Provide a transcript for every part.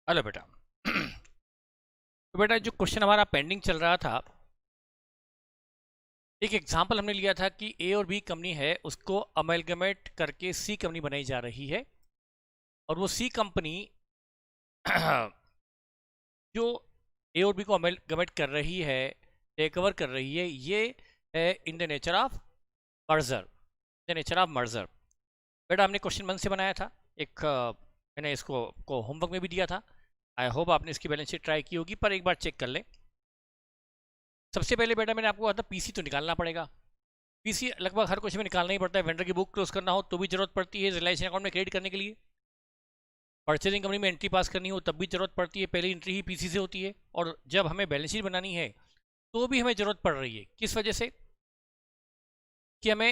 Hello बेटा। तो बेटा जो क्वेश्चन हमारा पेंडिंग चल रहा था, एक एग्जांपल हमने लिया था कि ए और बी कंपनी है, उसको अमेलगमेट करके सी कंपनी बनाई जा रही है। और वो सी कंपनी जो ए और बी को अमेलगमेट कर रही है, टेक ओवर कर रही है, ये है in the nature of merger. The nature of merger बेटा हमने क्वेश्चन 1 से बनाया था। एक मैंने इसको को होमवर्क में भी दिया था। आई होप आपने इसकी बैलेंस शीट ट्राई की होगी, पर एक बार चेक कर लें। सबसे पहले बेटा मैंने आपको कहा था पीसी तो निकालना पड़ेगा। पीसी लगभग हर क्वेश्चन में निकालना ही पड़ता है। वेंडर की बुक क्लोज करना हो तो भी जरूरत पड़ती है, रिलायंस अकाउंट में क्रेडिट करने के लिए। परचेजिंग कंपनी में एंट्री पास करनी हो तब भी जरूरत पड़ती है, पहली एंट्री ही पीसी से होती है। और जब हमें बैलेंस शीट बनानी है तो भी हमें जरूरत पड़ रही है। किस वजह से? कि हमें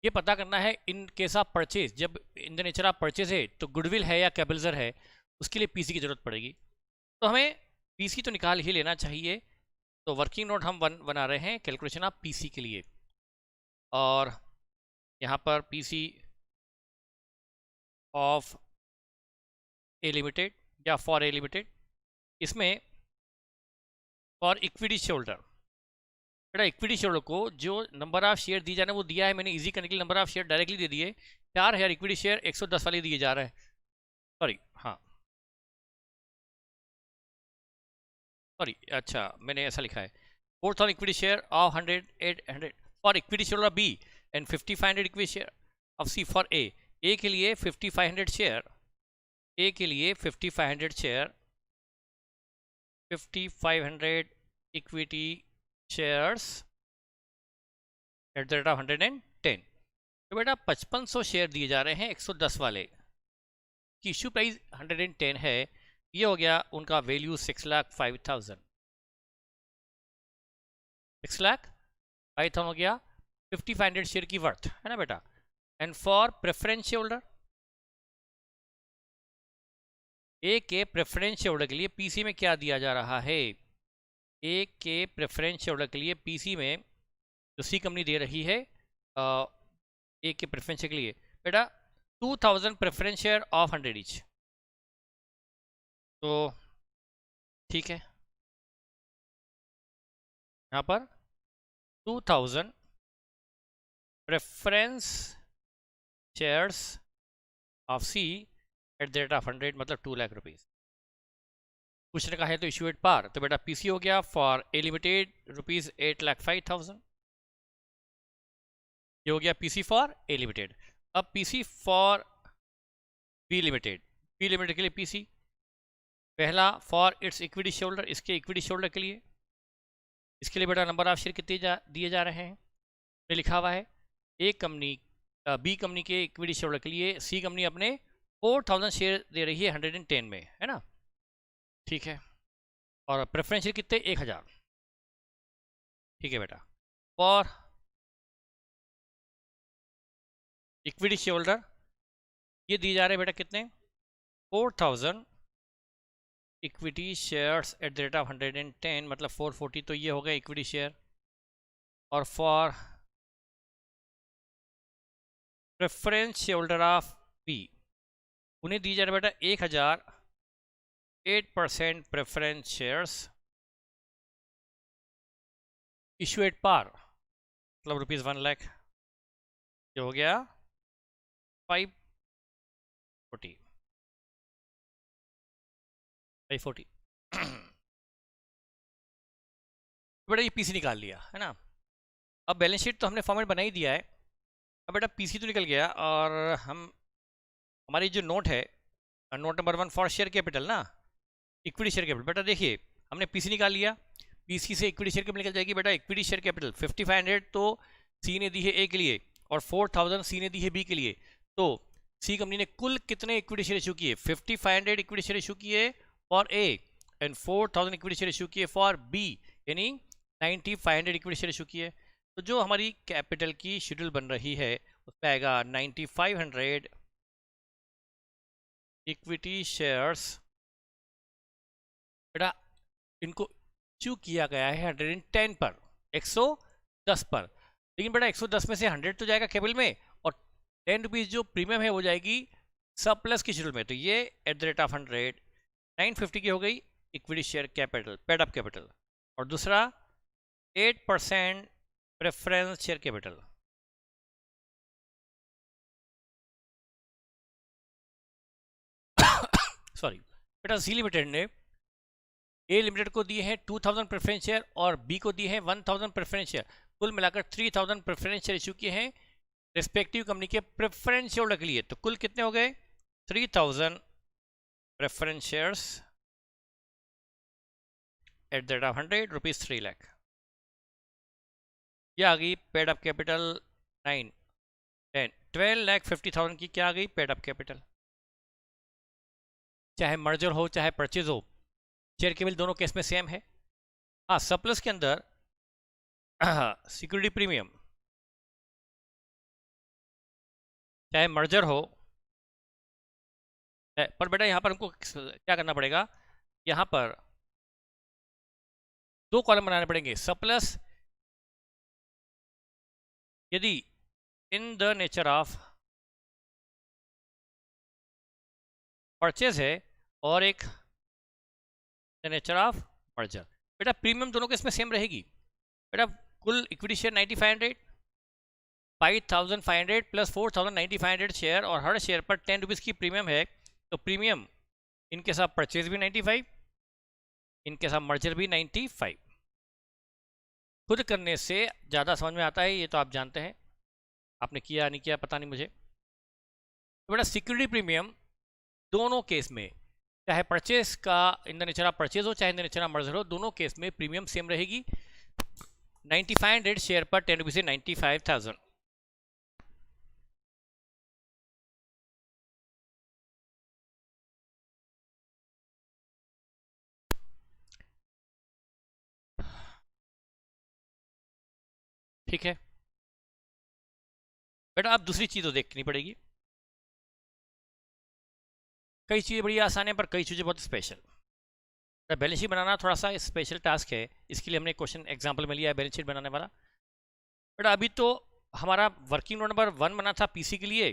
ये पता करना है इन केस ऑफ परचेज, जब in the nature of purchase है तो गुडविल है या कैपिटल है, उसके लिए पीसी की जरूरत पड़ेगी। तो हमें पीसी तो निकाल ही लेना चाहिए। तो वर्किंग नोट हम बना रहे हैं कैलकुलेशन ऑफ पीसी के लिए। और यहाँ पर पीसी ऑफ ए लिमिटेड या फॉर ए लिमिटेड, इसमें फॉर इक्विटी शेयर बेटा इक्विटी शेयर को जो नंबर ऑफ शेयर दी जाना वो दिया है, मैंने इजी करने के लिए नंबर ऑफ शेयर डायरेक्टली दे दिए। 4000 इक्विटी शेयर 110 वाले दिए जा रहे हैं। सॉरी, हाँ सॉरी, अच्छा मैंने ऐसा लिखा है 4000 equity share of 100 for equity share B and 5500 equity share of C for A. A के लिए 5500 शेयर, ए के लिए 5500 share, 5500 equity shares at the rate of 110। तो बेटा 5500 शेयर दिए जा रहे हैं 110 वाले की इशू प्राइस 110 है। ये हो गया उनका वैल्यू 6,05,000। 6,05,000 हो गया 5500 शेयर की वर्थ, है ना बेटा। And for preference share holder, A के प्रेफरेंस शेयर होल्डर के लिए पीसी में क्या दिया जा रहा है? ए के प्रेफरेंस शेयर होल्डर के लिए पीसी में जो सी कंपनी दे रही है ए के प्रेफरेंस शेयर के लिए बेटा 2000 प्रेफरेंस शेयर ऑफ 100 ईच। तो ठीक है, यहाँ पर 2000 preference shares of C at the rate of 100 मतलब 2 लाख रुपीज़। पूछने का है तो इशू एट पार, तो बेटा पीसी हो गया फॉर ए लिमिटेड रुपीज़ 8,05,000। ये हो गया पीसी फॉर ए लिमिटेड। अब PC for B limited, B limited के लिए पीसी पहला for its equity shareholder, इसके इक्विटी शेयर होल्डर के लिए, इसके लिए बेटा नंबर ऑफ शेयर कितने दिए जा रहे हैं ये लिखा हुआ है। ए कंपनी बी कंपनी के इक्विटी शेयर होल्डर के लिए सी कंपनी अपने 4000 शेयर दे रही है 110 में, है ना। ठीक है, और प्रेफरेंस शेयर कितने? 1000। ठीक है बेटा, और इक्विटी शेयर होल्डर ये दिए जा रहे हैं बेटा कितने? 4000 equity shares at the rate of 110 मतलब 440, तो ये हो गया इक्विटी शेयर। और for preference share holder of B उन्हें दी जा रहा है बेटा 1000 8% preference shares issue at par मतलब रुपीज़ 1 लाख। ये हो गया 540 540 बेटा ये पीसी निकाल लिया, है ना। अब बैलेंस शीट तो हमने फॉर्मेट बना ही दिया है। अब बेटा पीसी तो निकल गया, और हम हमारी जो नोट है, note number 1 for share capital ना, इक्विटी शेयर कैपिटल। बेटा देखिए हमने पीसी निकाल लिया, पीसी से इक्विटी शेयर कैपिटल निकल जाएगी। बेटा इक्विटी शेयर कैपिटल 5500 तो सी ने दी है ए के लिए, और 4000 सी ने दी है बी के लिए। तो सी कंपनी ने कुल कितने इक्विटी शेयर इशू किए? 5500 इक्विटी शेयर इशू किए for A and 4000 equity share issue किए फॉर बी, यानी 9500 इक्विटी शेयर इशू किए। तो जो हमारी कैपिटल की शेड्यूल बन रही है उसमें आएगा 9500 इक्विटी शेयर्स। बेटा इनको इशू किया गया है 110 पर, 110 पर, लेकिन बेटा 110 में से 100 तो जाएगा कैपिटल में, और 10 रुपीज़ जो प्रीमियम है वो जाएगी सब प्लस की शेड्यूल में। तो ये एट द रेट ऑफ 100 950 की हो गई equity share capital, paid up capital, और दूसरा 8% प्रेफरेंस शेयर कैपिटल। सॉरी बेटा, सी लिमिटेड ने ए लिमिटेड को दिए हैं 2000 प्रेफरेंस शेयर और बी को दिए हैं 1000 प्रेफरेंस शेयर, कुल मिलाकर 3000 प्रेफरेंस शेयर इशू किए हैं रिस्पेक्टिव कंपनी के प्रेफरेंस शेयर होल्डर के लिए। तो कुल कितने हो गए? 3000 preference shares at the rate of 100 rupees 3 lakh. ये आ गई पेड अप कैपिटल 9 10 12,50,000 की क्या आ गई पेड अप कैपिटल। चाहे मर्जर हो चाहे परचेज हो, शेयर केवल दोनों केस में सेम है। हाँ, सरप्लस के अंदर सिक्योरिटी प्रीमियम, चाहे मर्जर हो, पर बेटा यहाँ पर हमको क्या करना पड़ेगा, यहाँ पर 2 कॉलम बनाने पड़ेंगे। सरप्लस यदि in the nature of purchase है और एक द नेचर ऑफ मर्जर। बेटा प्रीमियम दोनों केस में सेम रहेगी। बेटा कुल इक्विटी शेयर 9500, 5500 प्लस 49,500 शेयर, और हर शेयर पर 10 रुपीज़ की प्रीमियम है। तो प्रीमियम इनके साथ परचेज भी 95, इनके साथ मर्जर भी 95। खुद करने से ज़्यादा समझ में आता है, ये तो आप जानते हैं, आपने किया नहीं किया पता नहीं मुझे। तो बेटा सिक्योरिटी प्रीमियम दोनों केस में, चाहे परचेज का in the nature of purchase हो चाहे in the nature of merger हो, दोनों केस में प्रीमियम सेम रहेगी। 9500 शेयर पर 10 रुपीज़ से 95,000। ठीक है बेटा, अब दूसरी चीज़ तो देखनी पड़ेगी। कई चीज़ें बड़ी आसान है पर कई चीज़ें बहुत स्पेशल। बैलेंस शीट बनाना थोड़ा सा स्पेशल टास्क है, इसके लिए हमने क्वेश्चन एग्जांपल में लिया है बैलेंस शीट बनाने वाला। बेटा अभी तो हमारा वर्किंग नोट नंबर 1 बना था पीसी के लिए,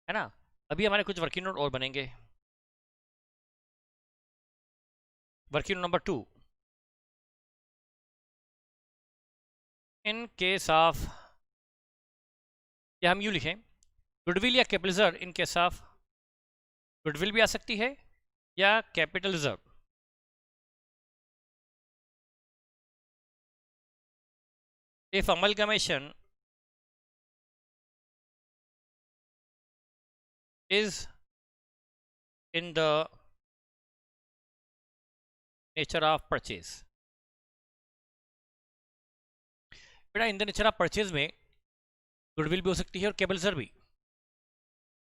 है ना। अभी हमारे कुछ वर्किंग नोट और बनेंगे। Working note number 2, in case of, या हम यूँ लिखें गुडविल या capital reserve, in case of goodwill भी आ सकती है या capital reserve. If amalgamation is in the nature of purchase। बेटा in the nature of purchase में गुडविल भी हो सकती है और कैपिटल रिजर्व भी।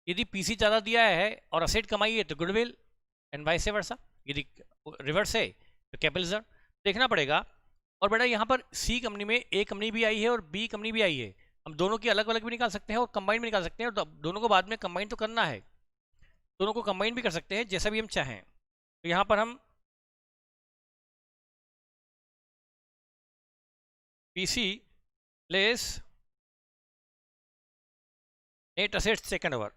यदि पीसी ज़्यादा दिया है और असेट कमाई है तो गुडविल, एंड वाइस वर्सा। यदि रिवर्स है तो कैपिटल रिजर्व देखना पड़ेगा। और बेटा यहाँ पर सी कंपनी में ए कंपनी भी आई है और बी कंपनी भी आई है, हम दोनों की अलग अलग भी निकाल सकते हैं और कंबाइन भी निकाल सकते हैं, और दोनों को बाद में कंबाइन तो करना है, दोनों को कंबाइन भी कर सकते हैं जैसा भी हम चाहें। तो यहाँ पर हम PC less net assets second over.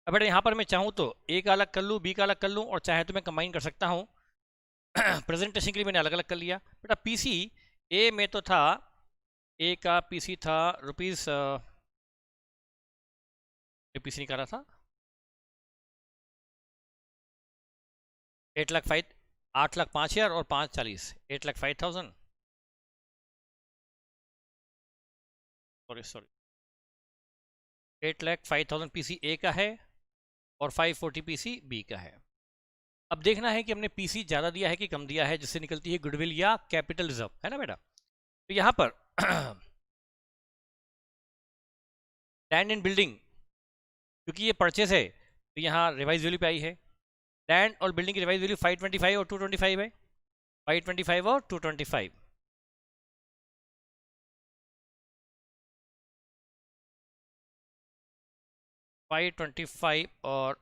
अब बेटा यहाँ पर मैं चाहूँ तो ए का अलग कर लूँ, बी का अलग कर लूँ, और चाहे तो मैं कंबाइन कर सकता हूँ। प्रेजेंटेशन के लिए मैंने अलग अलग कर लिया। बेटा पीसी ए में तो था, ए का पीसी था रुपीज़, पीसी निकाला था 8,05,000 और 5,40, 8,05,000, सॉरी 8,05,000 पीसी ए का है और 540 पीसी बी का है। अब देखना है कि हमने पीसी ज़्यादा दिया है कि कम दिया है, जिससे निकलती है गुडविल या कैपिटल रिजर्व, है ना बेटा। तो यहाँ पर लैंड एंड बिल्डिंग, क्योंकि ये परचेस है तो यहाँ रिवाइज वैल्यू पे आई है। लैंड और बिल्डिंग की रिवाइज वैल्यू 525 और 225 है, 525 और 225। और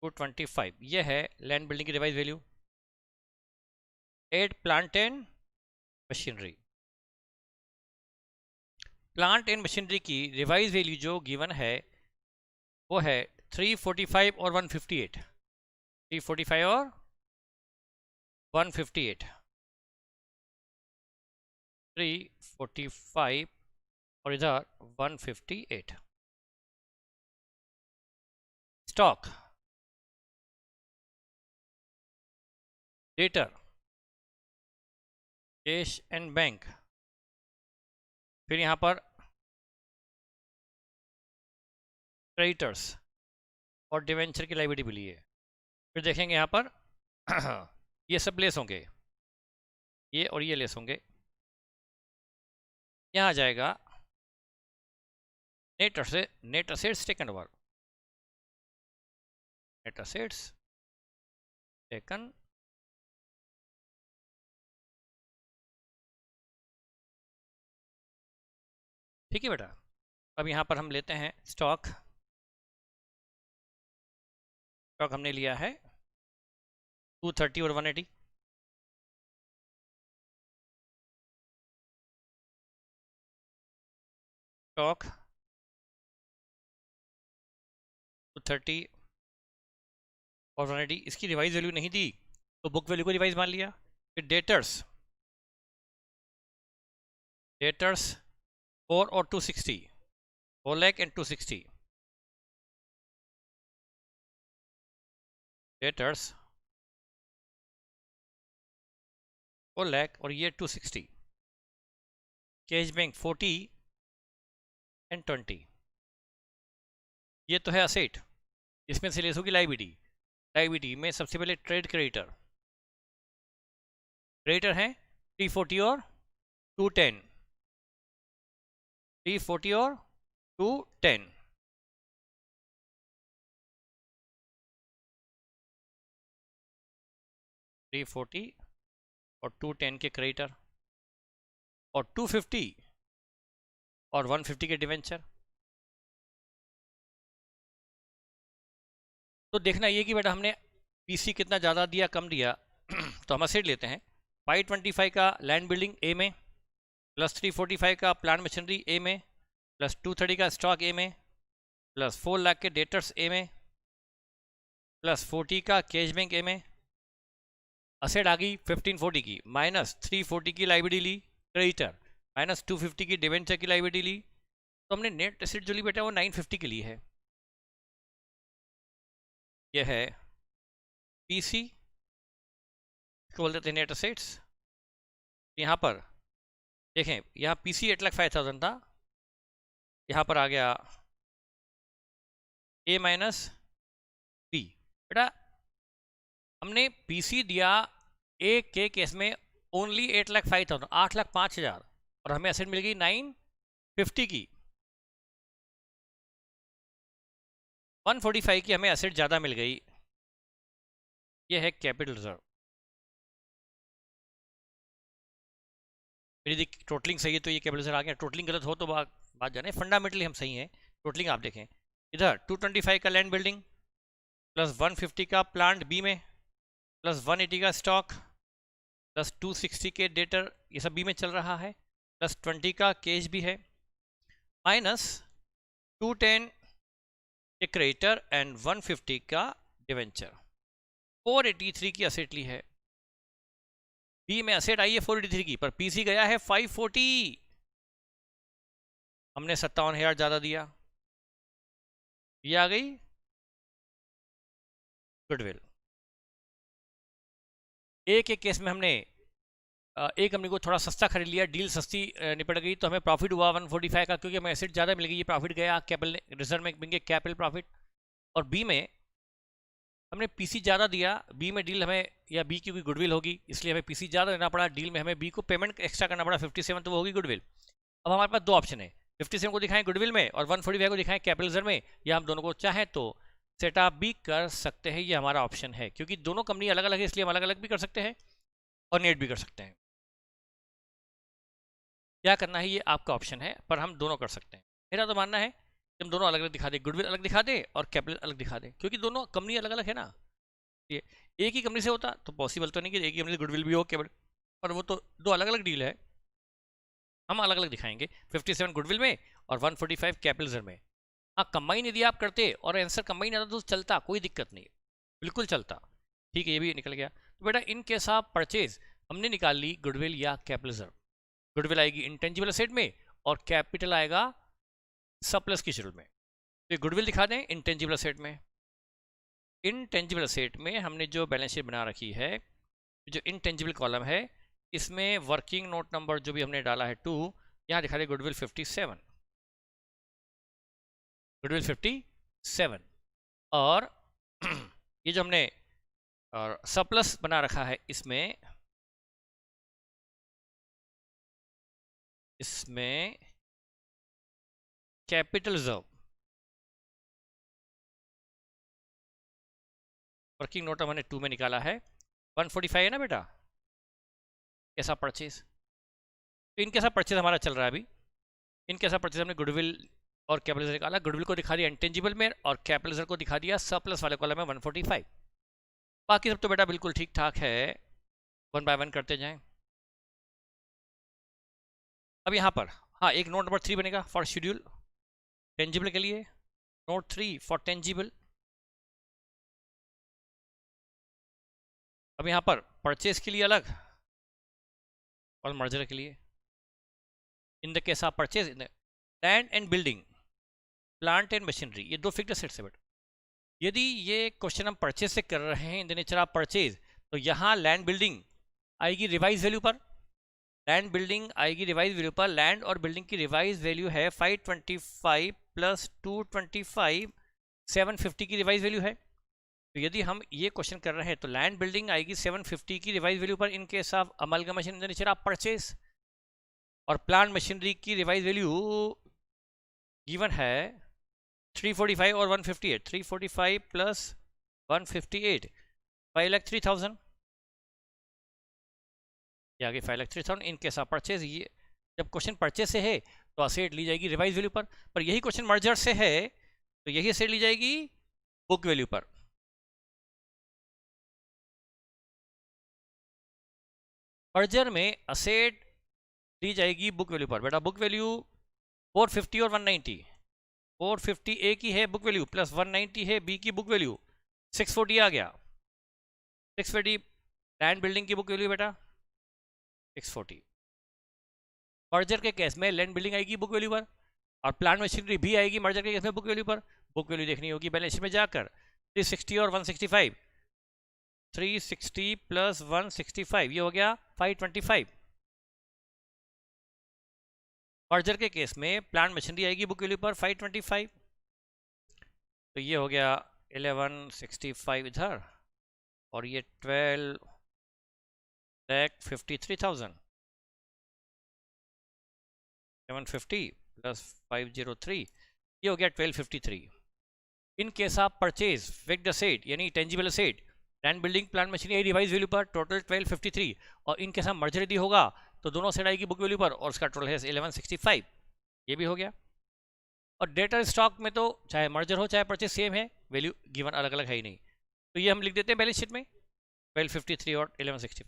225 ये है लैंड बिल्डिंग की revise value. 8 plant and machinery, plant and machinery की रिवाइज वैल्यू जो गिवन है वो है 345 और 158, 345 और 158, 345 और इधर 158। Stock, debtor, cash and bank, फिर यहाँ पर क्रेडिटर्स और डिवेंचर की लायबिलिटी मिली है। फिर देखेंगे यहाँ पर ये सब लेस होंगे, ये और ये लेस होंगे। यहाँ आ जाएगा net assets taken over, net assets taken ठीक है बेटा। अब यहाँ पर हम लेते हैं स्टॉक। स्टॉक हमने लिया है 230 और 180। स्टॉक 230 और 180, इसकी रिवाइज वैल्यू नहीं दी तो बुक वैल्यू को रिवाइज मान लिया। फिर डेटर्स 4 और 260, 4 लाख एंड 260। डेटर्स 4 लाख और ये 260। Cash bank 40 and 20। ये तो है असेट, इसमें से लेस होगी लायबिलिटी। लायबिलिटी में सबसे पहले ट्रेड क्रेडिटर हैं 340 और 210, 340 और 210। और 210 के क्रेडिटर और 250 और 150 के डिवेंचर। तो देखना ये कि बेटा हमने पीसी कितना ज़्यादा दिया कम दिया तो हम असेट लेते हैं 525 का लैंड बिल्डिंग ए में, प्लस 345 का प्लांट मशीनरी ए में, प्लस 230 का स्टॉक ए में, प्लस 4 लाख के डेटर्स ए में, प्लस 40 का कैश बैंक ए में। असेट आ गई 1540 की, माइनस 340 की लायबिलिटी ली क्रेडिटर, माइनस 250 की डिवेंचर की लायबिलिटी ली। तो हमने नेट एसेट जो ली बेटा वो 950 के लिए है। यह है पीसी, इसको बोल देते हैं नेट एसेट्स। यहाँ पर देखें, यहाँ पीसी 8,05,000 था, यहाँ पर आ गया ए माइनस बी। बेटा हमने पीसी दिया ए के केस में ओनली 8,05,000, 8,05,000, और हमें एसेट मिल गई 950 की। 145 की हमें एसेट ज़्यादा मिल गई। ये है कैपिटल रिजर्व। यदि टोटलिंग सही है तो ये कैपिटल रिजर्व आ गया, टोटलिंग गलत हो तो बात जाने। फंडामेंटली हम सही हैं, टोटलिंग आप देखें। इधर 225 का लैंड बिल्डिंग, प्लस 150 का प्लांट बी में, प्लस 180 का स्टॉक, प्लस 260 के डेटर, ये सब बी में चल रहा है, प्लस 20 का कैश भी है, माइनस 210 के क्रेडिटर एंड 150 का डिवेंचर। 483 की असेट ली है। बी में असेट आई है 483 की, पर पीसी गया है 540। हमने 57,000 ज़्यादा दिया, ये आ गई गुडविल। ए के केस में हमने एक कंपनी को थोड़ा सस्ता खरीद लिया, डील सस्ती निपट गई, तो हमें प्रॉफिट हुआ 145 का, क्योंकि हमें एसेट ज़्यादा मिल गई, ये प्रॉफिट गया कैपिटल रिजर्व में, बिंगे कैपिटल प्रॉफिट। और बी में हमने पीसी ज़्यादा दिया, बी में डील हमें, या बी की कोई गुडविल होगी इसलिए हमें पीसी ज़्यादा देना पड़ा, डील में हमें बी को पेमेंट एक्स्ट्रा करना पड़ा 57, तो वो होगी गुडविल। अब हमारे पास दो ऑप्शन है, 57 को दिखाएं गुडविल में और 145 को दिखाएं कैपिटल रिजर्व में, या हम दोनों को चाहें तो सेटअप भी कर सकते हैं। ये हमारा ऑप्शन है, क्योंकि दोनों कंपनी अलग अलग है इसलिए हम अलग अलग भी कर सकते हैं और नेट भी कर सकते हैं। क्या करना है ये आपका ऑप्शन है, पर हम दोनों कर सकते हैं। मेरा तो मानना है कि हम दोनों अलग अलग दिखा दें, गुडविल अलग दिखा दें और कैपिटल अलग दिखा दें, क्योंकि दोनों कंपनी अलग अलग है ना। ये एक ही कंपनी से होता तो पॉसिबल तो नहीं कि एक ही कंपनी से गुडविल भी हो कैपिटल, पर वो तो दो अलग अलग डील है। हम अलग अलग दिखाएंगे, 57 गुडविल में और 145 कैपिटल में। हाँ, कंबाइन यदि आप करते और आंसर कंबाइन आता तो चलता, कोई दिक्कत नहीं, बिल्कुल चलता। ठीक है, ये भी निकल गया। तो बेटा इन केस ऑफ परचेज हमने निकाल ली गुडविल या कैपिटल। गुडविल आएगी इंटेंजिबल एसेट में और कैपिटल आएगा सरप्लस की शेड्यूल में। तो गुडविल दिखा दें इंटेंजिबल एसेट में। इंटेंजिबल एसेट में हमने जो बैलेंस शीट बना रखी है, जो इंटेंजिबल कॉलम है, इसमें वर्किंग नोट नंबर जो भी हमने डाला है 2, यहाँ दिखा दे गुडविल 57, गुडविल 57। और ये जो हमने सरप्लस बना रखा है इसमें कैपिटल रिजर्व वर्किंग नोट हमने 2 में निकाला है, 145 है ना बेटा, कैसा परचेज। तो इनके साथ परचेज हमारा चल रहा है अभी। इनके साथ परचेज हमने गुडविल और कैपिटल निकाला, गुडविल को दिखा दिया इंटेंजिबल में और कैपिटल को दिखा दिया सरप्लस वाले कॉलम में 145। बाकी सब तो बेटा बिल्कुल ठीक ठाक है, 1 बाय 1 करते जाएं। अब यहाँ पर हाँ, एक नोट नंबर 3 बनेगा फॉर शेड्यूल टेंजिबल के लिए, नोट 3 फॉर टेंजिबल। अब यहाँ पर परचेज के लिए अलग और मर्जर के लिए। In the case of purchase land and building, plant and machinery, ये 2 फिक्स्ड एसेट्स है बेटा। यदि ये क्वेश्चन हम परचेज से कर रहे हैं in the nature of purchase, तो यहाँ लैंड बिल्डिंग आएगी रिवाइज वैल्यू पर, लैंड बिल्डिंग आएगी रिवाइज वैल्यू पर। लैंड और बिल्डिंग की रिवाइज वैल्यू है 525 प्लस 225, 750 की रिवाइज वैल्यू है। तो यदि हम ये क्वेश्चन कर रहे हैं तो लैंड बिल्डिंग आएगी 750 की रिवाइज वैल्यू पर इन case of amalgamation in the nature of purchase, और प्लांट मशीनरी की रिवाइज वैल्यू गिवन है 345 और 158, 345 प्लस 158, 5,03,000, ये आगे 5,03,000 इन केस ऑफ परचेज। ये जब क्वेश्चन परचेज से है तो असेट ली जाएगी रिवाइज वैल्यू पर यही क्वेश्चन मर्जर से है तो यही असेट ली जाएगी बुक वैल्यू पर। मर्जर में असेट दी जाएगी बुक वैल्यू पर। बेटा बुक वैल्यू 450 और 190, 450 ए की है बुक वैल्यू प्लस 190 है बी की बुक वैल्यू, 640 आ गया। 640 लैंड बिल्डिंग की बुक वैल्यू बेटा 640। मर्जर के केस में लैंड बिल्डिंग आएगी बुक वैल्यू पर और प्लांट मशीनरी भी आएगी मर्जर के केस में बुक वैल्यू पर। बुक वैल्यू देखनी होगी बैलेंस शीट में जाकर, 360 और 165, 360 प्लस 165 ये हो गया 525। मर्जर के केस में प्लांट मशीनरी आएगी बुक वैल्यू पर 525, तो ये हो गया 1165 इधर और ये 12,53,000, 750 प्लस 503 ये हो गया 1253। In case of purchase fixed asset यानी tangible asset, land building plant machinery revise value पर टोटल 1253, और इन केस ऑफ मर्जर यदि होगा तो दोनों सेट आएगी बुक वैल्यू पर और उसका टोटल है 1165, ये भी हो गया। और डेटर स्टॉक में तो चाहे मर्जर हो चाहे परचेज सेम है, वैल्यू गिवन अलग अलग है ही नहीं, तो ये हम लिख देते हैं बैलेंस शीट में 1253 और 1165।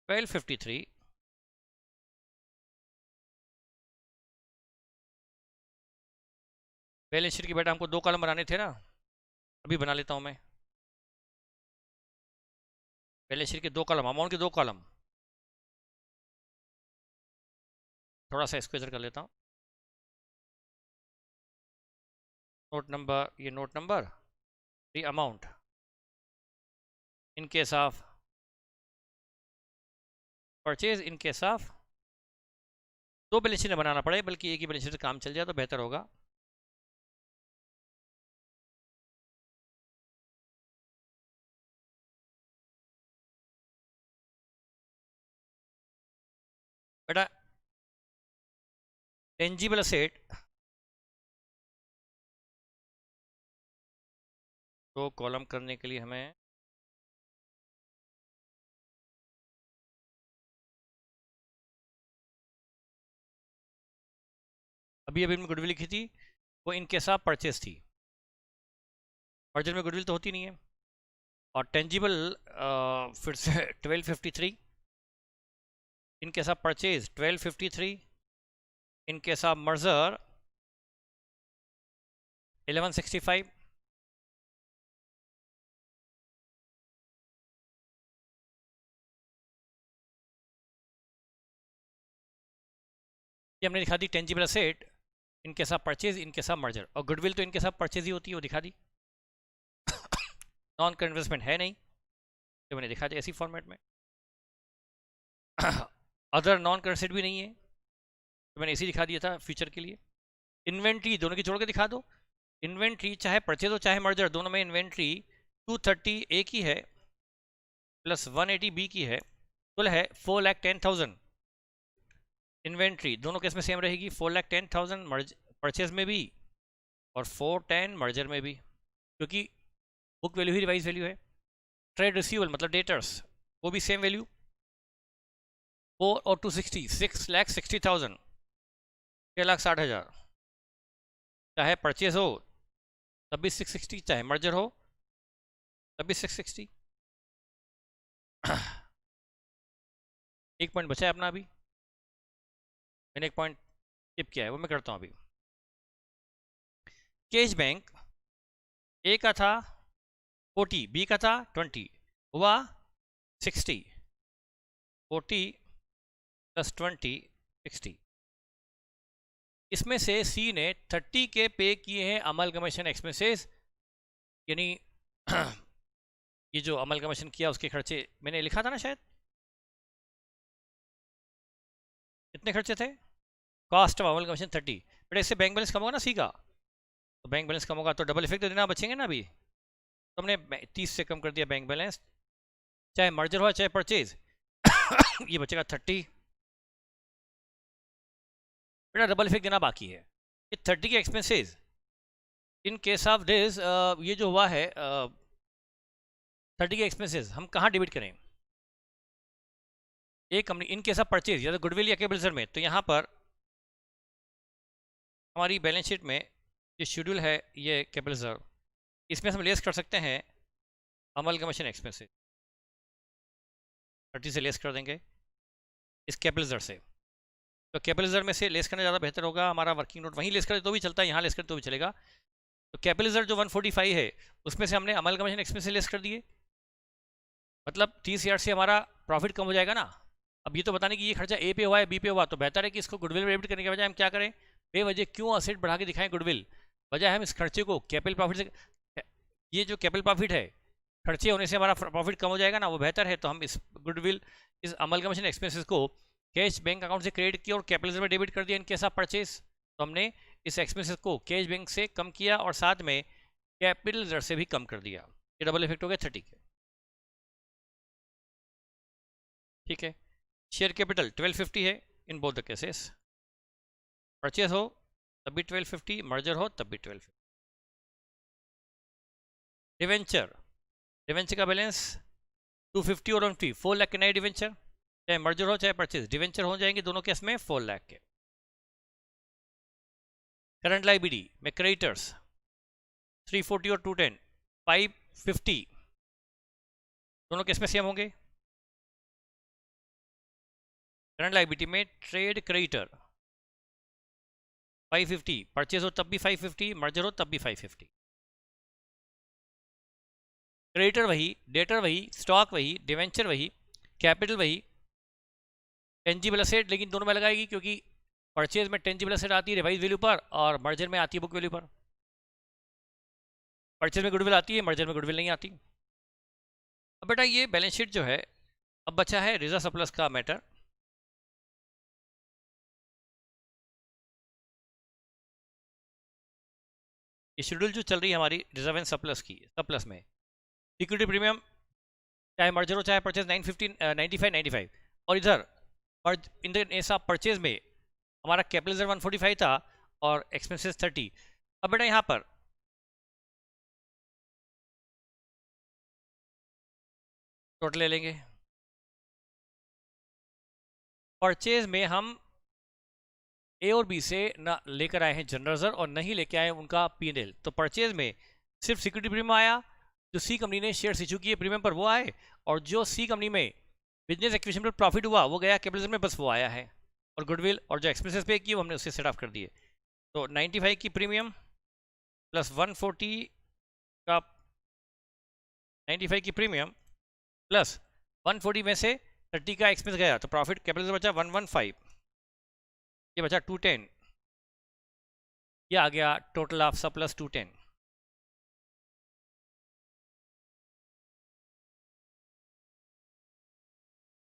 1253 बैलेंस शीट की बेटा हमको 2 कॉलम बनाने थे ना, अभी बना लेता हूँ मैं। बैलेंस शीट के 2 कॉलम, अमाउंट के 2 कॉलम, थोड़ा सा इसको इधर कर लेता हूँ। नोट नंबर, ये note number, the amount in case of purchase, in case of 2 balance sheet बनाना पड़े बल्कि एक ही बैलेंस शीट से काम चल जाए तो बेहतर होगा। बेटा टेंजिबल असेट 2 कॉलम करने के लिए हमें अभी अभी मैंने गुडविल लिखी थी वो इन केस ऑफ परचेज थी, मर्जर में गुडविल तो होती नहीं है। और टेंजिबल फिर से 1253 in case of purchase 1253, in case of merger 1165, ये हमने दिखा दी tangible asset in case of purchase, in case of merger, और गुडविल तो इन केस ऑफ परचेज ही होती है, वो दिखा दी। नॉन करंट इन्वेस्टमेंट है नहीं, तो मैंने दिखा दिया ऐसी फॉर्मेट में। अदर नॉन करंट एसेट भी नहीं है, तो मैंने इसी दिखा दिया था फ्यूचर के लिए। इन्वेंट्री दोनों की जोड़ के दिखा दो। इन्वेंट्री चाहे परचेज हो चाहे मर्जर, दोनों में इन्वेंट्री 230 ए की है प्लस 180 बी की है, कुल है 4,10,000। इन्वेंट्री दोनों केस में सेम रहेगी, 4,10,000 परचेज में भी और 410 मर्जर में भी, क्योंकि बुक वैल्यू ही रिवाइज वैल्यू है। ट्रेड रिसीवेबल मतलब डेटर्स, वो भी सेम वैल्यू 4 और 260, 6,60,000, 6,60,000। चाहे परचेज हो तब भी 660, चाहे मर्जर हो तब भी 660। एक पॉइंट बचा है अपना अभी, मैंने एक पॉइंट टिप किया है, वो मैं करता हूँ अभी। कैश बैंक ए का था 40, बी का था 20, हुआ 60, 40 प्लस 20 60। इसमें से सी ने 30 के पे किए हैं अमलगमेशन एक्सपेंसेस, यानी ये जो अमलगमेशन किया उसके खर्चे मैंने लिखा था ना शायद, कितने खर्चे थे? कॉस्ट ऑफ अमलगमेशन 30, बट इससे बैंक बैलेंस कम होगा ना सी का, तो बैंक बैलेंस कम होगा तो डबल इफेक्ट तो देना बचेंगे ना अभी, तो हमने 30 से कम कर दिया बैंक बैलेंस, चाहे मर्जर हो चाहे परचेज। ये बचेगा 30, बेटा डबल इफेक्ट देना बाकी है। ये 30 के expenses in case of this, ये जो हुआ है 30 के एक्सपेंसेस हम कहाँ डेबिट करें? एक company in case of purchase या तो गुडविल या कैपिटल में, तो यहाँ पर हमारी बैलेंस शीट में ये शेड्यूल है, ये कैपिटल रिजर्व, इसमें हम लेस कर सकते हैं अमलगमेशन एक्सपेंसेस, 30 से लेस कर देंगे इस कैपिटल रिजर्व से, तो कैपिटल रिजर्व में से लेस करना ज़्यादा बेहतर होगा। हमारा वर्किंग नोट वहीं लेस करें तो भी चलता है, यहाँ लेस करें तो भी चलेगा। तो कैपिटल रिजर्व जो 145 है उसमें से हमने अमलगमेशन एक्सपेंसेस लेस कर दिए, मतलब 30,000 से हमारा प्रॉफिट कम हो जाएगा ना। अब ये तो बताने कि ये खर्चा ए पे हुआ है बी पे हुआ, तो बेहतर है कि इसको गुडविल में डेबिट करने के बजाय हम क्या करें, बेवजह क्यों असेट बढ़ा के दिखाएं गुडविल, बजाय हम इस खर्चे को कैपिटल प्रॉफिट से, ये जो कैपिटल प्रॉफिट है खर्चे होने से हमारा प्रॉफिट कम हो जाएगा ना, वो बेहतर है। तो हम इस गुडविल इस अमलगमेशन एक्सपेंसेस को कैश बैंक अकाउंट से क्रेडिट किया और कैपिटल रिजर्व में डेबिट कर दिया इन केस ऑफ परचेज, तो हमने इस एक्सपेंसेस को कैश बैंक से कम किया और साथ में कैपिटल रिजर्व से भी कम कर दिया, ये डबल इफेक्ट हो गया 30 के। ठीक है, शेयर कैपिटल 1250 है in both the cases, purchase हो तब भी 1250, मर्जर हो तब भी 1250। डिवेंचर, डिवेंचर का बैलेंस 250 और 150, 4 लाख के नए डिवेंचर, चाहे मर्जर हो चाहे परचेज, डिवेंचर हो जाएंगे दोनों केस में 4 लाख के। करंट लाइबिलिटी में क्रेडिटर्स 340 और 210, 550 दोनों केस में सेम होंगे। करंट लाइबिलिटी में ट्रेड क्रेडिटर 550, परचेज हो तब भी 550, मर्जर हो तब भी 550। क्रेडिटर वही, डेटर वही, स्टॉक वही, डिवेंचर वही, कैपिटल वही, टेंजिबल एसेट लेकिन दोनों में लगाएगी, क्योंकि परचेज में टेंजिबल एसेट आती है रिवाइज वैल्यू पर और मर्जर में आती है बुक वैल्यू पर। परचेज में गुडविल आती है, मर्जर में गुडविल नहीं आती। अब बेटा ये बैलेंस शीट जो है, अब बचा है रिजर्व सरप्लस का मैटर। ये शेड्यूल जो चल रही है हमारी रिजर्व एंड सरप्लस की, सरप्लस में इक्विटी प्रीमियम चाहे मर्जर हो चाहे परचेज 95 और इधर in the case of purchase में हमारा कैपिटल रिजर्व 145 था और एक्सपेंसेस 30। अब बेटा यहाँ पर टोटल ले लेंगे, परचेज में हम ए और बी से ना लेकर आए हैं जनरल रिजर्व और नहीं लेके आए उनका P&L, तो परचेज में सिर्फ सिक्योरिटी प्रीमियम आया, जो सी कंपनी ने शेयर्स इशू किए प्रीमियम पर वो आए, और जो सी कंपनी में बिजनेस एक्विजिशन पर प्रॉफिट हुआ वो गया कैपिटल में, बस वो आया है। और गुडविल और जो एक्सपेंसेस पे किए वो हमने उससे सेट ऑफ कर दिए। तो 95 की प्रीमियम प्लस 140 का 95 की प्रीमियम प्लस 140 में से 30 का एक्सपेंस गया, तो प्रॉफिट कैपिटल से बचा 115, ये बचा 210, ये आ गया टोटल ऑफ सरप्लस 210।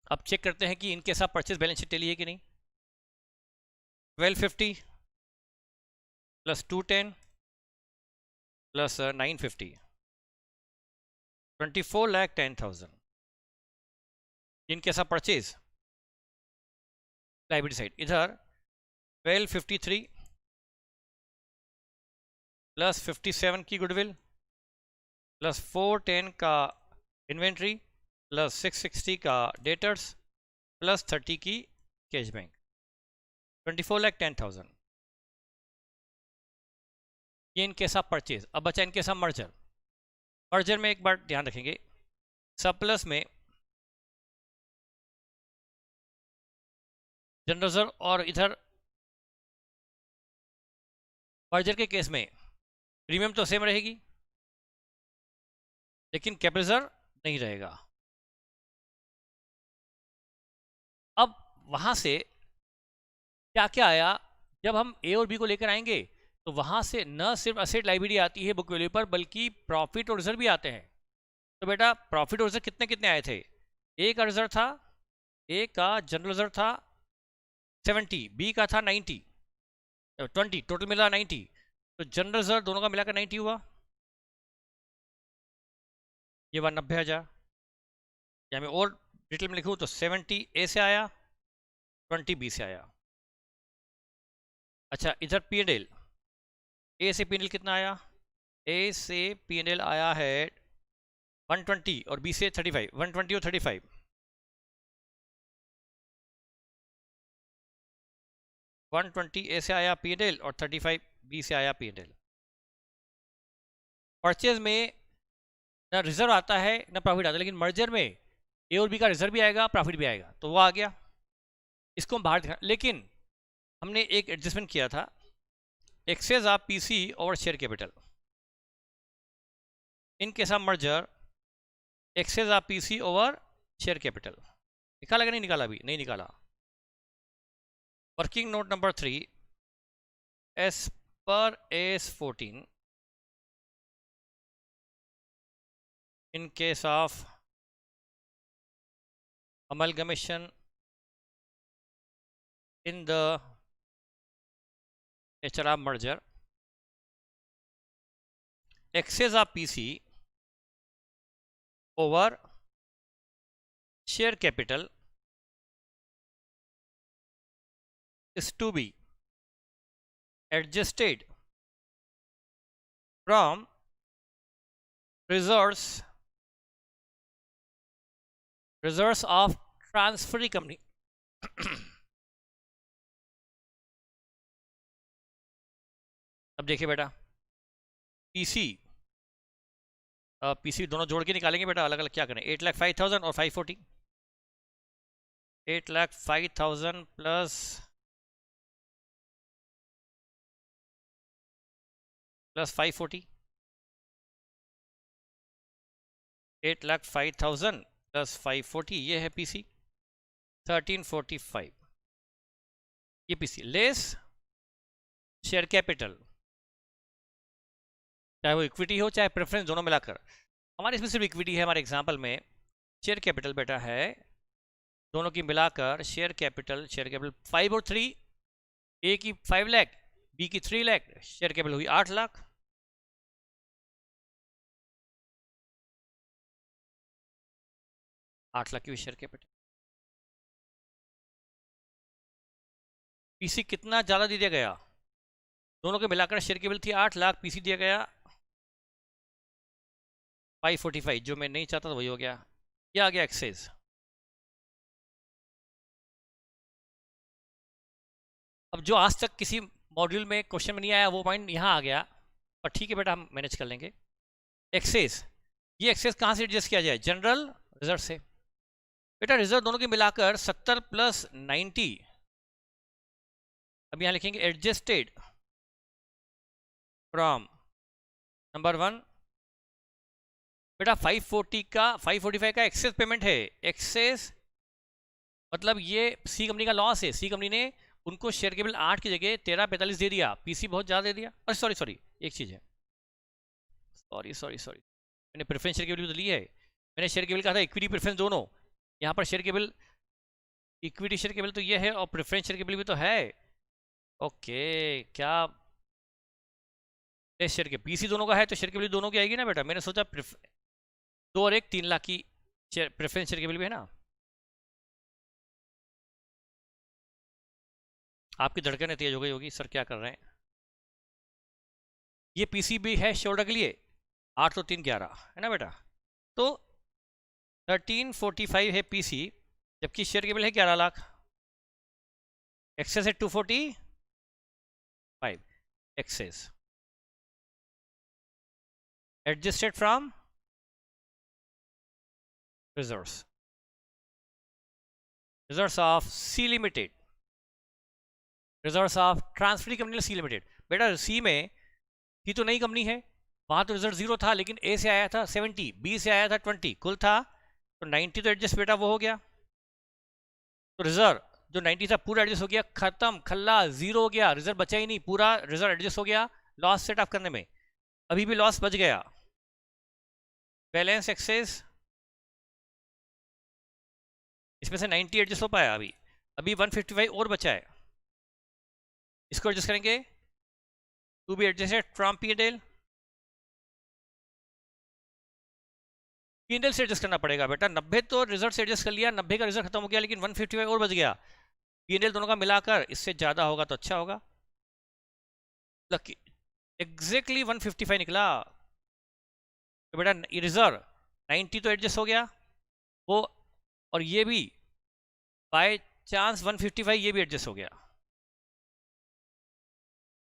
अब चेक करते हैं कि इनके साथ परचेज बैलेंस शीट टेली है कि नहीं। 1250 प्लस 210 प्लस 950, 24,10,000। इनके साथ परचेज लाइबिलिटी साइड इधर 1253 प्लस 57 की गुडविल प्लस 410 का इन्वेंट्री प्लस 660 का डेटर्स प्लस 30 की कैश बैंक, 24,10,000। ये इनके साथ परचेज। अब बचा इनके साथ मर्जर। मर्जर में एक बार ध्यान रखेंगे, सरप्लस में जनरल रिजर्व और इधर मर्जर के केस में प्रीमियम तो सेम रहेगी लेकिन कैपिटल रिजर्व नहीं रहेगा। अब वहां से क्या क्या आया, जब हम ए और बी को लेकर आएंगे तो वहां से न सिर्फ असेट लाइबिलिटी आती है बुक वैल्यू पर, बल्कि प्रॉफिट और रिजर्व भी आते हैं। तो बेटा प्रॉफिट और रिजर्व कितने कितने आए थे, ए का रिजर्व था, ए का जनरल रिजर्व था 70, बी का था 90, 20, टोटल मिला 90। तो जनरल रिजर्व दोनों का मिलाकर 90 हुआ, ये 90,000। या मैं और डिटेल में लिखूँ तो 70 ए से आया, 20 बी से आया। अच्छा इधर पी एंड एल, ए से पी एंड एल कितना आया, ए से पी एंड एल आया है 120 और बी से 35, 120 और 35। वन 120 ए से आया पी एंड एल और 35 बी से आया पी एंड एल। परचेज में ना रिजर्व आता है ना प्रॉफिट आता है, लेकिन मर्जर में ए और बी का रिजर्व भी आएगा प्रॉफिट भी आएगा, तो वो आ गया, इसको हम बाहर दिखा। लेकिन हमने एक एडजस्टमेंट किया था, excess of PC over share capital. इनके साथ merger excess of PC over share capital निकाला कि नहीं निकाला, अभी नहीं निकाला। वर्किंग नोट नंबर 3, एस पर S 14 in case of amalgamation in the nature of merger, excess of PC over share capital is to be adjusted from reserves of transferee company अब देखिए बेटा, पीसी पीसी दोनों जोड़ के निकालेंगे बेटा, अलग अलग क्या करें। 8,05,000 और 540, 8,05,000 प्लस 540, 8,05,000 प्लस 540, ये है पीसी 1345, ये पीसी लेस शेयर कैपिटल, चाहे वो इक्विटी हो चाहे प्रेफरेंस, दोनों मिलाकर। हमारे इसमें सिर्फ इक्विटी है, हमारे एग्जांपल में शेयर कैपिटल बेटा है, दोनों की मिलाकर शेयर कैपिटल 5 और 3, ए की 5 लाख बी की 3 लाख, शेयर कैपिटल हुई 8 लाख। की शेयर कैपिटल। पीसी कितना ज़्यादा दिया गया, दोनों के मिलाकर शेयर कैपिटल थी 8 लाख, पीसी दिया गया 545, जो मैं नहीं चाहता था वही हो गया, ये आ गया एक्सेस। अब जो आज तक किसी मॉड्यूल में क्वेश्चन में नहीं आया वो पॉइंट यहाँ आ गया, पर ठीक है बेटा हम मैनेज कर लेंगे। एक्सेस, ये एक्सेस कहाँ से एडजस्ट किया जाए, जनरल रिजर्व से। बेटा रिजर्व दोनों के मिलाकर 70 प्लस 90, अब यहां लिखेंगे एडजस्टेड फ्रॉम नंबर 1। बेटा 545 का एक्सेस पेमेंट है। एक्सेस मतलब ये सी कंपनी का लॉस है। सी कंपनी ने उनको शेयर केबल 8 की जगह 1345 दे दिया, पीसी बहुत ज़्यादा दे दिया। अरे सॉरी एक चीज़ है, सॉरी मैंने प्रेफरेंस शेयर केबल भी तो ली है। मैंने शेयर केबल कहा था इक्विटी प्रेफरेंस दोनों, यहाँ पर share cable equity share cable तो ये है और प्रेफरेंस शेयर केबल भी तो है। ओके, क्या शेयर के पीसी दोनों का है तो शेयर केबल दोनों की आएगी ना बेटा। मैंने सोचा 2 और 1 3 लाख की प्रेफरेंस शेयर केबल भी है ना। आपकी धड़कनें तेज हो गई होगी, सर क्या कर रहे हैं। ये पीसी भी है शोल्डर के लिए 8 तो 3 11 है ना बेटा। तो 1345 है पीसी, जबकि शेयर केबल है 11 लाख। एक्सेस है 245 excess adjusted from reserves of C limited, reserves of transferee company C limited. बेटा सी में ही तो नई कंपनी है, वहां तो रिजर्व 0 था, लेकिन ए से आया था 70, बी से आया था 20, कुल था तो 90 तो एडजस्ट बेटा वो हो गया। तो रिजर्व जो 90 था पूरा एडजस्ट हो गया, खत्म, खल्ला, 0 हो गया, रिजर्व बचा ही नहीं, पूरा रिजर्व एडजस्ट हो गया लॉस सेट ऑफ करने में। अभी भी लॉस बच गया। बैलेंस एक्सेस इसमें से 90 एडजस्ट हो पाया, अभी 155 और बचा है, इसको एडजस्ट करेंगे to be adjusted from PNL. PNL से एडजस्ट करना पड़ेगा बेटा। 90 तो रिजल्ट से एडजस्ट कर लिया, 90 का रिजल्ट खत्म हो गया, लेकिन 155 और बच गया। पीएनएल दोनों का मिलाकर इससे ज्यादा होगा तो अच्छा होगा। लकी एग्जैक्टली 155 निकला तो बेटा रिजर्व 90 तो एडजस्ट हो गया वो, और ये भी बाय चांस 155 ये भी एडजस्ट हो गया।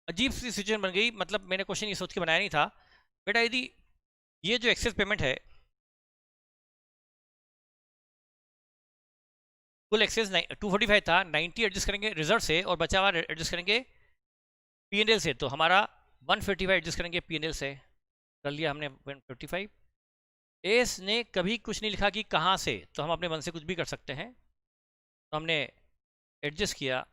अजीब सी सिचुएशन बन गई, मतलब मैंने क्वेश्चन ये सोच के बनाया नहीं था बेटा। यदि ये जो एक्सेस पेमेंट है, कुल एक्सेस 245 था, 90 एडजस्ट करेंगे रिजर्व से और बचा हुआ एडजस्ट करेंगे पीएनएल से, तो हमारा 155 एडजस्ट करेंगे पीएनएल से, कर लिया हमने 155। एस ने कभी कुछ नहीं लिखा कि कहाँ से, तो हम अपने मन से कुछ भी कर सकते हैं। तो हमने एडजस्ट किया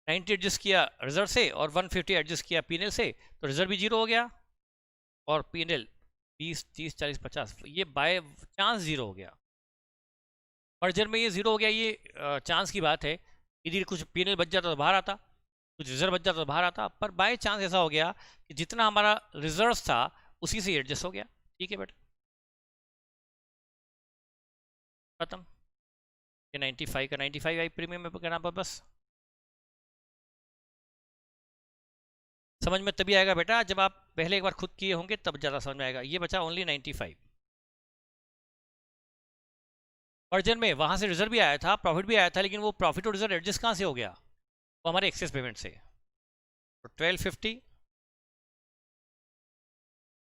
90 एडजस्ट किया रिजर्व से और 150 एडजस्ट किया पीएनएल से, तो रिजर्व भी 0 हो गया और पीएनएल 20 30 40 50 ये बाय चांस 0 हो गया। मर्जर में ये 0 हो गया, ये चांस की बात है। यदि कुछ पीएनएल बच जाता तो बाहर आता, कुछ रिजर्व बच जाता तो बाहर आता, पर बाय चांस ऐसा हो गया कि जितना हमारा रिजर्व था उसी से एडजस्ट हो गया। ठीक है बेटा, खत्म। ये 95 का 95 आई प्रीमियम में करना पर बस। समझ में तभी आएगा बेटा जब आप पहले एक बार खुद किए होंगे, तब ज़्यादा समझ में आएगा। ये बचा ओनली 95। वर्जन में वहां से रिजर्व भी आया था, प्रॉफिट भी आया था, लेकिन वो प्रॉफिट और रिजर्व एडजस्ट कहाँ से हो गया, वो हमारे एक्सेस पेमेंट से। तो 1250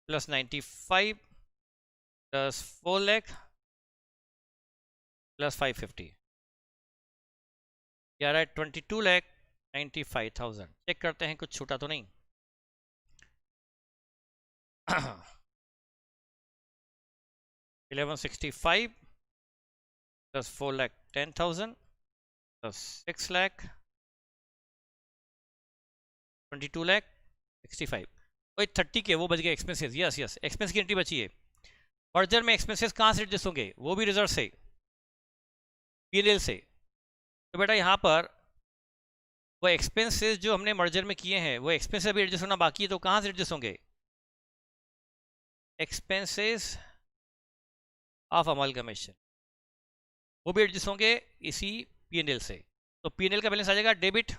प्लस 95 प्लस 4 लाख प्लस 550 क्या रहा है 22,95,000। चेक करते हैं कुछ छूटा तो नहीं। 1165 प्लस 4,10,000 प्लस 6,00,000 22,65,000। वही 30 के वो बच गए एक्सपेंसेस। यस यस, एक्सपेंस की एंट्री बची है। मर्जर में एक्सपेंसेस कहाँ से एडजस्ट होंगे, वो भी रिजर्व से, पीएनएल से। तो बेटा यहाँ पर वो एक्सपेंसेस जो हमने मर्जर में किए हैं वो एक्सपेंसेस अभी एडजस्ट होना बाकी है, तो कहाँ से एडजस्ट होंगे, एक्सपेंसेस ऑफ अमलगमेशन, वो भी एडजस्ट होंगे इसी पीएनएल से। तो पीएनएल का बैलेंस आ जाएगा डेबिट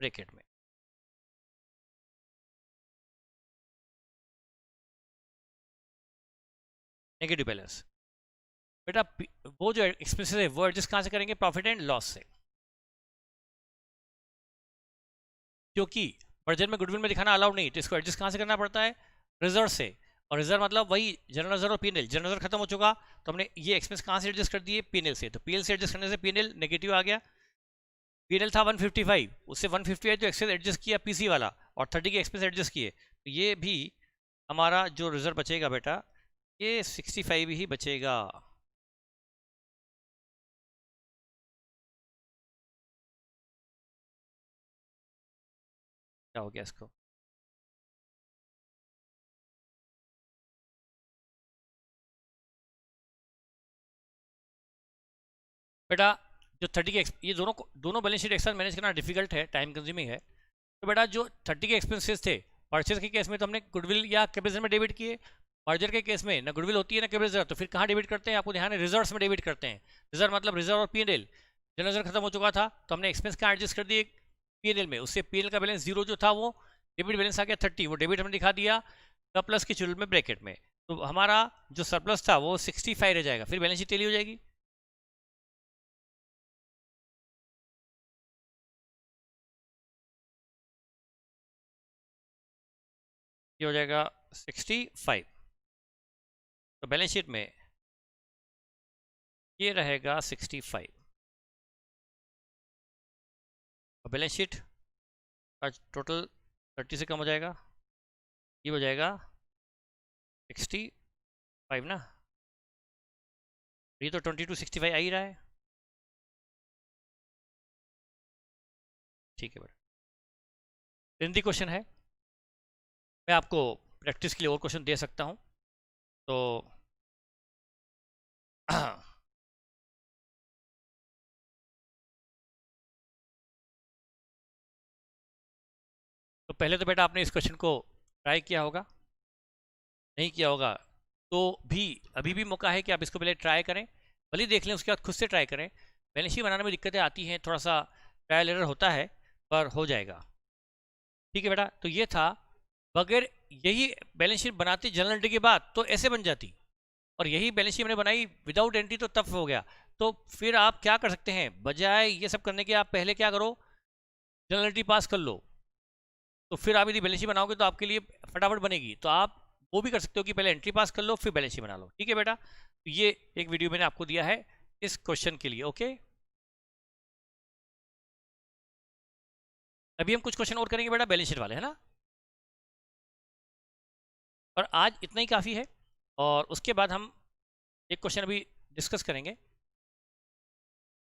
ब्रैकेट में। नेगेटिव बैलेंस बेटा, वो जो एक्सपेंसेस है वो एडजस्ट कहाँ से करेंगे, प्रॉफिट एंड लॉस से, क्योंकि मर्जर में गुडविल में दिखाना अलाउड नहीं, तो इसको एडजस्ट कहाँ से करना पड़ता है, रिजर्व से। और रिजर्व मतलब वही जनरल रिजर्व और पीएनएल। जनरल रिजर्व खत्म हो चुका तो हमने ये एक्सपेंस कहाँ से एडजस्ट कर दिए, पीएनएल से। तो पीएनएल से एडजस्ट करने से पीएनएल नेगेटिव आ गया। पीएनएल था 155, उससे 158 जो एक्सपेंस एडजस्ट किया पीसी वाला और 30 के एक्सपेंस एडजस्ट किए, तो ये भी हमारा जो रिजर्व बचेगा बेटा ये 65 ही बचेगा। क्या हो गया इसको, बेटा जो 30 के ये दोनों बैलेंस शीट एक साथ मैनेज करना डिफिकल्ट है, टाइम कंज्यूमिंग है। तो बेटा जो 30 के एक्सपेंसेस थे परचेज के केस में तो हमने गुडविल या कैपिटल में डेबिट किए, मर्जर के केस में ना गुडविल होती है ना कैपिटल, तो फिर कहाँ डेबिट करते हैं, आपको ध्यान है रिजर्व्स में डेबिट करते हैं। रिजर्व मतलब रिजर्व और पीएनएल। जनरल रिजर्व खत्म हो चुका था तो हमने एक्सपेंस कहाँ एडजस्ट कर दिए, पीएनएल में। उससे पीएनएल का बैलेंस जीरो जो था वो डेबिट बैलेंस आ गया 30, वो डेबिट हमने दिखा दिया प्लस के चुल में ब्रैकेट में। तो हमारा जो सरप्लस था वो 65 रह जाएगा, फिर बैलेंस शीट टेली हो जाएगी। ये हो जाएगा 65। तो बैलेंस शीट में ये रहेगा 65 और बैलेंस शीट का टोटल 30 से कम हो जाएगा, ये हो जाएगा 65 ना। ये तो 2265 आ ही रहा है। ठीक है बेटा, हिंदी क्वेश्चन है, मैं आपको प्रैक्टिस के लिए और क्वेश्चन दे सकता हूँ। तो तो पहले तो बेटा आपने इस क्वेश्चन को ट्राई किया होगा, नहीं किया होगा तो भी अभी भी मौका है कि आप इसको पहले ट्राई करें, भले ही देख लें, उसके बाद खुद से ट्राई करें। बैलेंस शीट बनाने में दिक्कतें आती हैं, थोड़ा सा ट्रायल एरर होता है, पर हो जाएगा। ठीक है बेटा, तो ये था। बगैर यही बैलेंस शीट बनाती जनरल एंट्री के बाद तो ऐसे बन जाती, और यही बैलेंस शीट मैंने बनाई विदाउट एंट्री तो तब हो गया। तो फिर आप क्या कर सकते हैं, बजाय ये सब करने के आप पहले क्या करो, जनरल एंट्री पास कर लो। तो फिर आप यदि बैलेंस शीट बनाओगे तो आपके लिए फटाफट बनेगी। तो आप वो भी कर सकते हो कि पहले एंट्री पास कर लो फिर बैलेंस शीट बना लो। ठीक है बेटा, तो ये एक वीडियो मैंने आपको दिया है इस क्वेश्चन के लिए। ओके, अभी हम कुछ क्वेश्चन और करेंगे बेटा बैलेंस शीट वाले, है ना। और आज इतना ही काफ़ी है, और उसके बाद हम एक क्वेश्चन अभी डिस्कस करेंगे